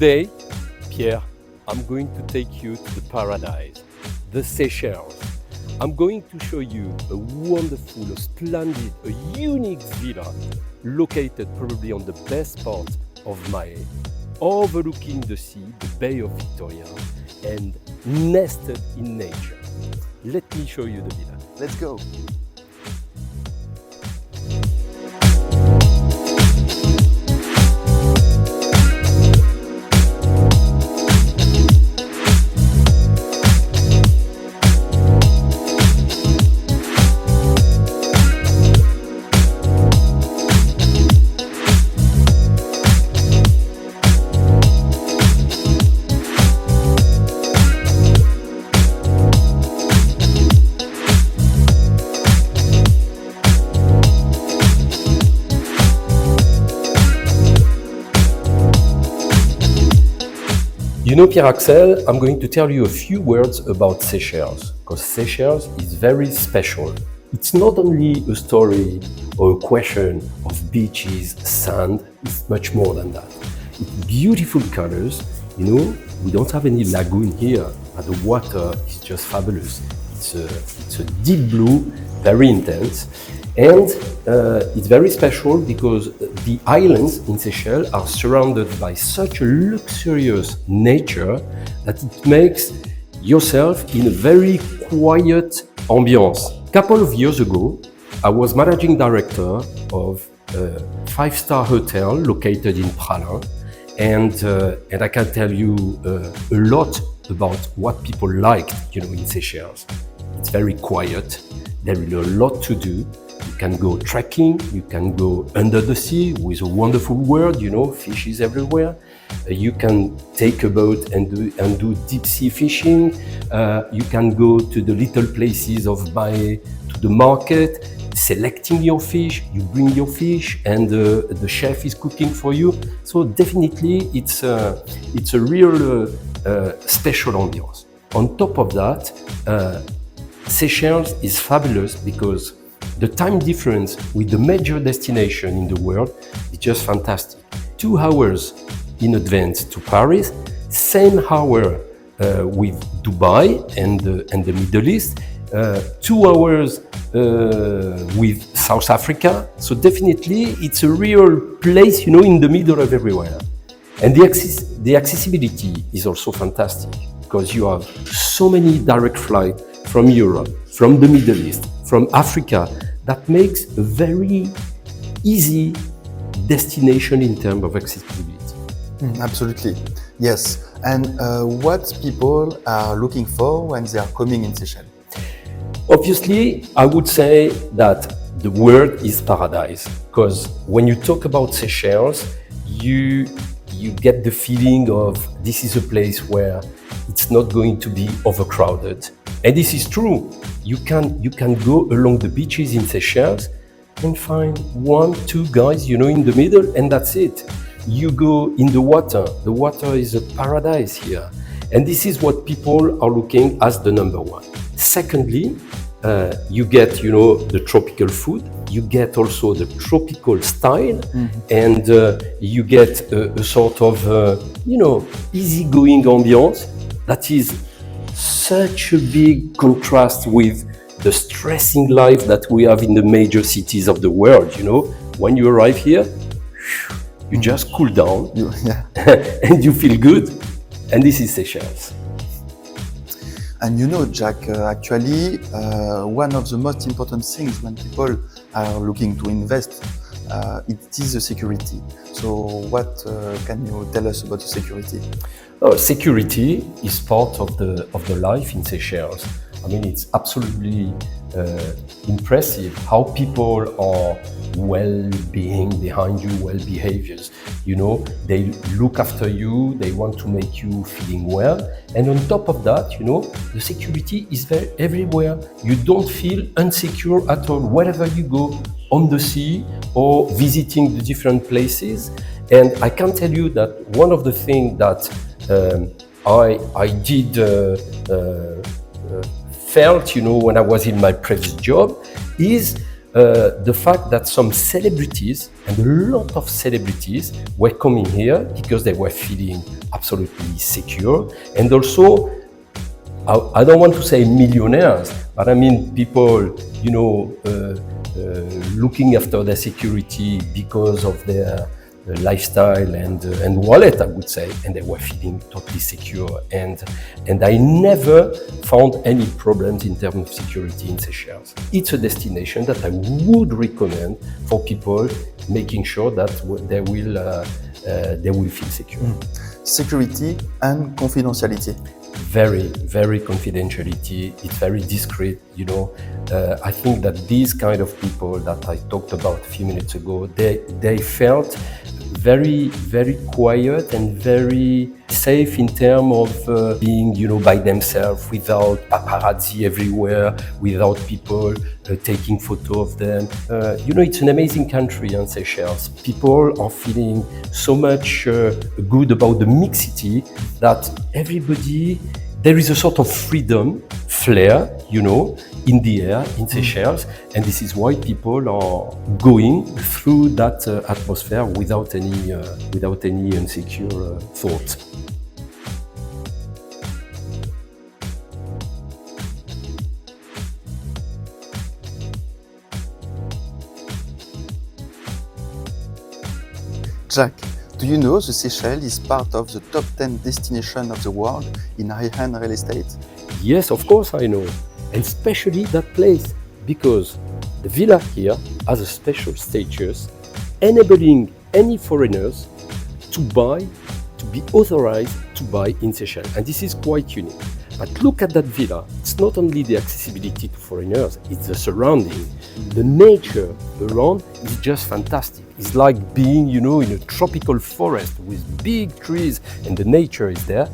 Today, Pierre, I'm going to take you to the paradise, the Seychelles. I'm going to show you a wonderful, a splendid, a unique villa located probably on the best part of Mahé, overlooking the sea, the Bay of Victoria, and nested in nature. Let me show you the villa. Let's go. You know, Pierre-Axel, I'm going to tell you a few words about Seychelles, because Seychelles is very special. It's not only a story or a question of beaches, sand, it's much more than that. It's beautiful colors, you know, we don't have any lagoon here, but the water is just fabulous. It's a deep blue, very intense, and it's very special because the islands in Seychelles are surrounded by such a luxurious nature that it makes yourself in a very quiet ambiance. A couple of years ago, I was managing director of a five-star hotel located in Praslin, and I can tell you a lot about what people liked, you know, in Seychelles. It's very quiet. There is a lot to do. You can go trekking, you can go under the sea with a wonderful world, you know, fishes everywhere. You can take a boat and do deep sea fishing. You can go to the little places of Mahé, to the market, selecting your fish. You bring your fish and the chef is cooking for you. So definitely it's a real special ambiance. On top of that, Seychelles is fabulous because the time difference with the major destination in the world is just fantastic. 2 hours in advance to Paris, same hour with Dubai and the Middle East, 2 hours with South Africa. So definitely it's a real place, you know, in the middle of everywhere. And the accessibility is also fantastic because you have so many direct flights from Europe, from the Middle East, from Africa, that makes a very easy destination in terms of accessibility. Absolutely, yes. And what people are looking for when they are coming in Seychelles? Obviously, I would say that the word is paradise, because when you talk about Seychelles, you get the feeling of this is a place where it's not going to be overcrowded. And this is true. You can go along the beaches in Seychelles and find 1, 2 guys, you know, in the middle, and that's it. You go in the water. The water is a paradise here. And this is what people are looking as the number one. Secondly, you get, you know, the tropical food. You get also the tropical style, and you get a sort of, you know, easygoing ambiance that is such a big contrast with the stressing life that we have in the major cities of the world. You know, when you arrive here, you just cool down and you feel good. And this is Seychelles. And you know, Jack, actually, one of the most important things when people are looking to invest, it is the security. So what can you tell us about the security? Security is part of the life in Seychelles. I mean, it's absolutely impressive how people are well-being behind you, well-behaviors. You know, they look after you, they want to make you feeling well. And on top of that, you know, the security is very everywhere. You don't feel insecure at all wherever you go, on the sea or visiting the different places. And I can tell you that one of the things that I did felt, you know, when I was in my previous job is the fact that some celebrities, and a lot of celebrities, were coming here because they were feeling absolutely secure. And also, I don't want to say millionaires, but I mean people, you know, looking after their security because of their lifestyle and wallet, I would say, and they were feeling totally secure. And I never found any problems in terms of security in Seychelles. It's a destination that I would recommend for people making sure that they will feel secure. Security and confidentiality. Very, very confidentiality. It's very discreet, you know. I think that these kind of people that I talked about a few minutes ago, they felt very, very quiet and very safe in terms of being, you know, by themselves, without paparazzi everywhere, without people taking photo of them. You know, it's an amazing country in Seychelles. People are feeling so much good about the mixity that everybody, there is a sort of freedom, flair, you know, in the air in Seychelles, and this is why people are going through that atmosphere without any insecure thoughts. Jack, do you know the Seychelles is part of the top 10 destinations of the world in high-end real estate? Yes, of course I know, and especially that place, because the villa here has a special status, enabling any foreigners to be authorized to buy in Seychelles, and this is quite unique. But look at that villa. It's not only the accessibility to foreigners, it's the surrounding. The nature around is just fantastic. It's like being, you know, in a tropical forest with big trees, and the nature is there.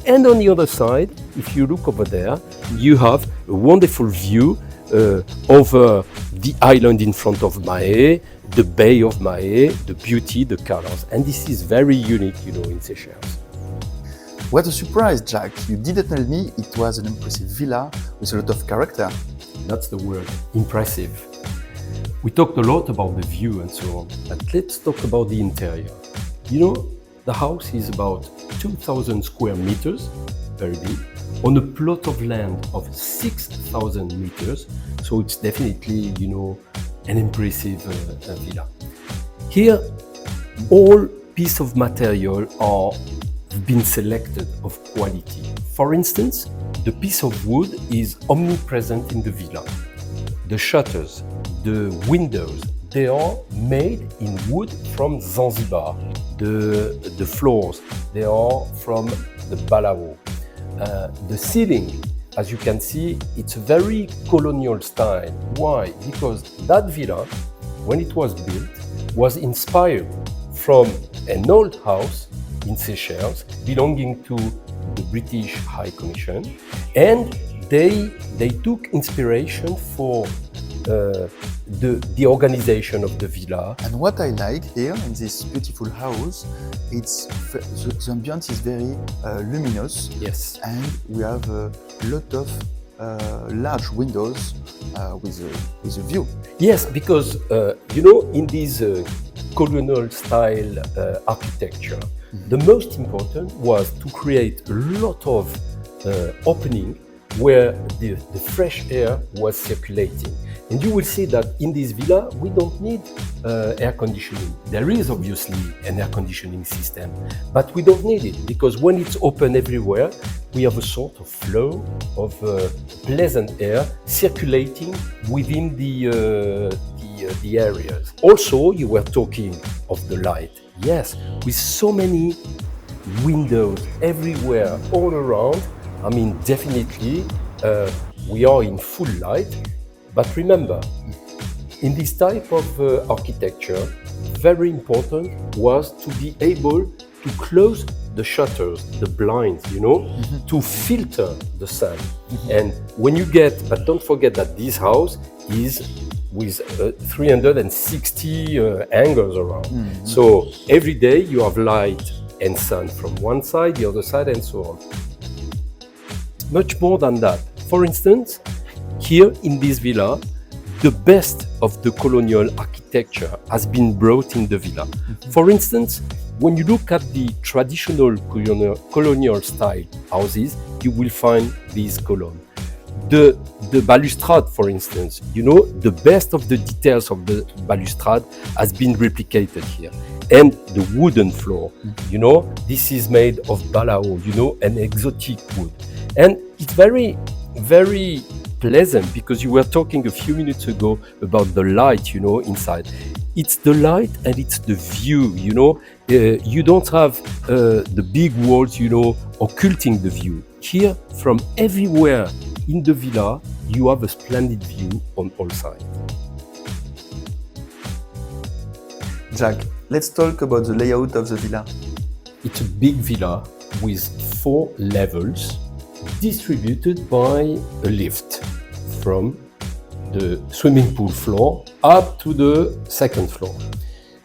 And on the other side, if you look over there, you have a wonderful view over the island in front of Mahé, the bay of Mahé, the beauty, the colors. And this is very unique, you know, in Seychelles. What a surprise, Jack. You didn't tell me it was an impressive villa with a lot of character. That's the word, impressive. We talked a lot about the view and so on, but let's talk about the interior. You know, the house is about 2,000 square meters, very big, on a plot of land of 6,000 meters. So it's definitely, you know, an impressive villa. Here, all pieces of material have been selected of quality. For instance, the piece of wood is omnipresent in the villa. The shutters, the windows, they are made in wood from Zanzibar. The floors, they are from the Balao. The ceiling, as you can see, it's a very colonial style. Why? Because that villa, when it was built, was inspired from an old house in Seychelles belonging to the British High Commission, and they took inspiration for the organization of the villa. And what I like here in this beautiful house, it's the ambience is very luminous. Yes. And we have a lot of large windows with a view. Yes, because you know, in this colonial style architecture, the most important was to create a lot of opening where the fresh air was circulating. And you will see that in this villa, we don't need air conditioning. There is obviously an air conditioning system, but we don't need it because when it's open everywhere, we have a sort of flow of pleasant air circulating within the areas. Also, you were talking of the light. Yes, with so many windows everywhere, all around, I mean, definitely we are in full light. But remember, in this type of architecture, very important was to be able to close the shutters, the blinds, to filter the sun. And when you but don't forget that this house is with 360 angles around. So every day you have light and sun from one side, the other side, and so on. Much more than that. For instance, here in this villa, the best of the colonial architecture has been brought in the villa. For instance, when you look at the traditional colonial style houses, you will find these columns. The balustrade, for instance, the best of the details of the balustrade has been replicated here. And the wooden floor, this is made of Balao, an exotic wood. And it's very, very pleasant because you were talking a few minutes ago about the light, inside. It's the light and it's the view, you don't have the big walls, occulting the view. Here, from everywhere in the villa, you have a splendid view on all sides. Jack, let's talk about the layout of the villa. It's a big villa with 4 levels distributed by a lift from the swimming pool floor up to the 2nd floor.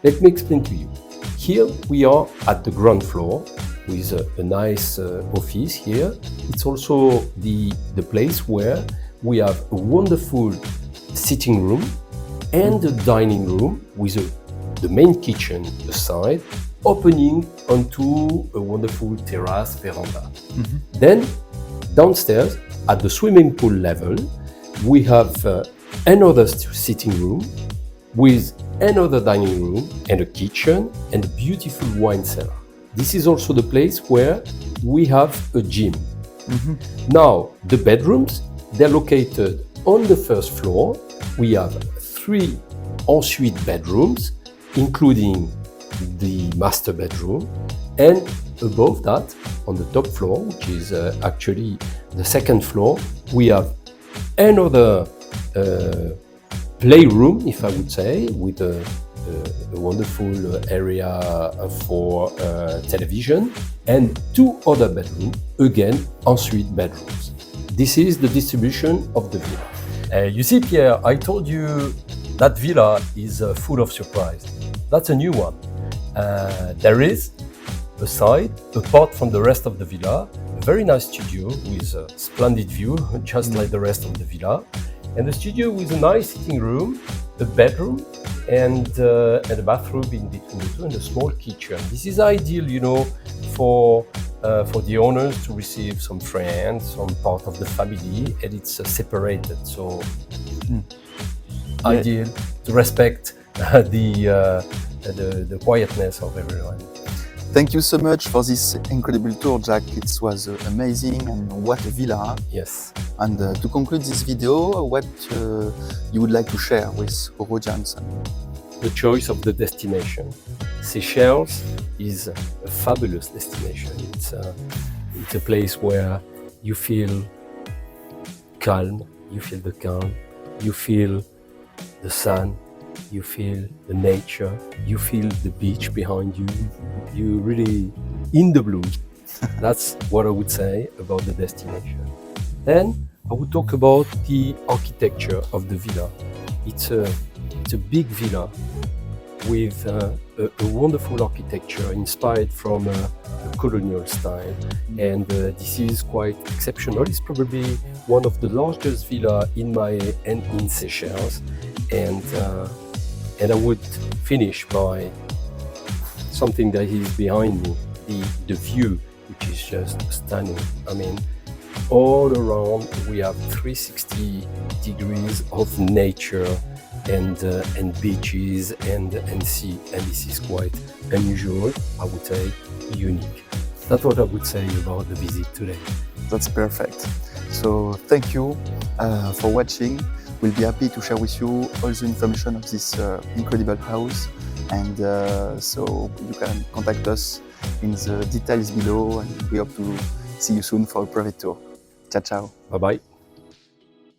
Let me explain to you. Here we are at the ground floor with a nice office here. It's also the place where we have a wonderful sitting room and a dining room with the main kitchen aside, opening onto a wonderful terrace veranda. Then downstairs at the swimming pool level, we have another sitting room with another dining room and a kitchen and a beautiful wine cellar. This is also the place where we have a gym. Now, the bedrooms, they're located on the 1st floor. We have 3 ensuite bedrooms, including the master bedroom. And above that, on the top floor, which is actually the 2nd floor, we have another playroom, if I would say, with a wonderful area for television, and 2 other bedrooms, again ensuite bedrooms. This is the distribution of the villa. You see, Pierre, I told you that villa is full of surprise. That's a new one. There is a side, apart from the rest of the villa, a very nice studio with a splendid view, just like the rest of the villa. And a studio with a nice sitting room, a bedroom, and a bathroom in between the two, and a small kitchen. This is ideal, for the owners to receive some friends, some part of the family, and it's separated. So ideal to respect the quietness of everyone. Thank you so much for this incredible tour, Jack. It was amazing, and what a villa. Yes. And to conclude this video, what you would like to share with our audience? The choice of the destination. Seychelles is a fabulous destination. It's a place where you feel calm, you feel the calm, you feel the sun, you feel the nature, you feel the beach behind you. You really in the blue. That's what I would say about the destination. Then I would talk about the architecture of the villa. It's a big villa with a wonderful architecture inspired from a colonial style, and this is quite exceptional. It's probably one of the largest villa in Seychelles, and I would finish by something that is behind me, the view, which is just stunning. I mean, all around we have 360 degrees of nature and beaches and sea, and this is quite unusual, I would say unique. That's what I would say about the visit today. That's perfect. So thank you for watching. We'll be happy to share with you all the information of this incredible house, and so you can contact us in the details below, and we hope to see you soon for a private tour. Ciao, ciao. Bye-bye.